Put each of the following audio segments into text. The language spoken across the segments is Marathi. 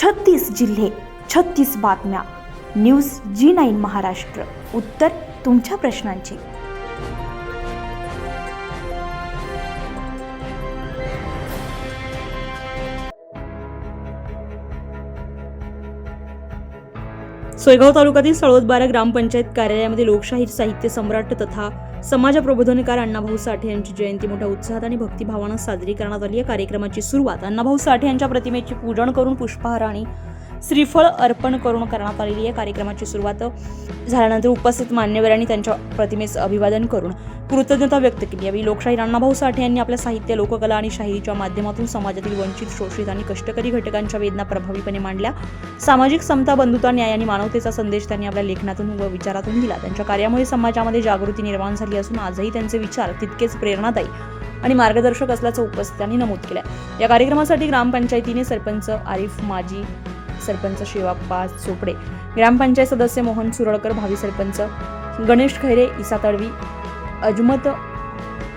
36 जिल्हे, 36 बातम्या. News G9 Maharashtra. उत्तर तुमच्या प्रश्नांची. सोयगाव तालुक्यातील सळोदबारा ग्रामपंचायत कार्यालयामध्ये लोकशाहीर साहित्य सम्राट तथा समाज प्रबोधनकार अण्णाभाऊ साठे यांची जयंती मोठ्या उत्साहात आणि भक्तिभावानं साजरी करण्यात आली. या कार्यक्रमाची सुरुवात अण्णाभाऊ साठे यांच्या प्रतिमेचे पूजन करून पुष्पहार आणि श्रीफळ अर्पण करून करण्यात आलेली. या कार्यक्रमाची सुरुवात झाल्यानंतर उपस्थित मान्यवरांनी त्यांच्या प्रतिमेस अभिवादन करून कृतज्ञता व्यक्त केली. यावेळी लोकशाहीर अण्णाभाऊ साठे यांनी आपल्या साहित्य, लोककला आणि शाहिरीच्या माध्यमातून समाजातील वंचित, शोषित आणि कष्टकरी घटकांच्या वेदना प्रभावीपणे मांडल्या. सामाजिक समता, बंधुता, न्याय आणि मानवतेचा संदेश त्यांनी आपल्या लेखनातून व विचारातून दिला. त्यांच्या कार्यामुळे समाजामध्ये जागृती निर्माण झाली असून आजही त्यांचे विचार तितकेच प्रेरणादायी आणि मार्गदर्शक असल्याचं उपस्थितांनी नमूद केलं. या कार्यक्रमासाठी ग्रामपंचायतीने सरपंच आरिफ, माजी सरपंच शिवाप्पा चोपडे, ग्रामपंचायत सदस्य मोहन सुरळकर, भावी सरपंच गणेश खैरे, इसा तडवी, अजमत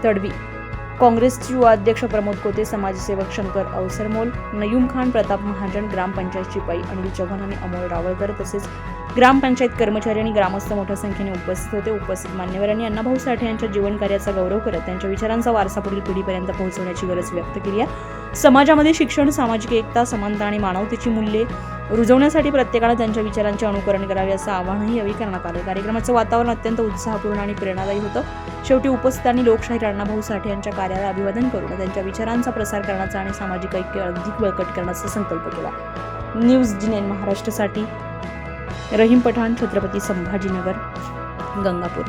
तडवी, काँग्रेसचे युवा अध्यक्ष प्रमोद कोते, समाजसेवक शंकर अवसरमोल, नयूम खान, प्रताप महाजन, ग्रामपंचायत शिपाई अनिल चव्हाण आणि अमोल रावळकर तसेच ग्रामपंचायत कर्मचारी आणि ग्रामस्थ मोठ्या संख्येने उपस्थित होते. उपस्थित मान्यवरांनी अण्णाभाऊ साठे यांच्या जीवन कार्याचा गौरव करत त्यांच्या विचारांचा वारसा पुढील पिढीपर्यंत पोहोचवण्याची गरज व्यक्त केली आहे. समाजामध्ये शिक्षण, सामाजिक एकता, समानता आणि मानवतेची मूल्ये रुजवण्यासाठी प्रत्येकाने त्यांच्या विचारांचे अनुकरण करावे असं आवाहनही यावेळी करण्यात आले. कार्यक्रमाचं वातावरण अत्यंत उत्साहपूर्ण आणि प्रेरणादायी होतं. शेवटी उपस्थितांनी लोकशाहीर अण्णाभाऊ साठे यांच्या कार्याला अभिवादन करून त्यांच्या विचारांचा प्रसार करण्याचा आणि सामाजिक ऐक्य अधिक बळकट करण्याचा संकल्प केला. न्यूज G9 महाराष्ट्रासाठी रहीम पठाण, छत्रपती संभाजीनगर, गंगापूर.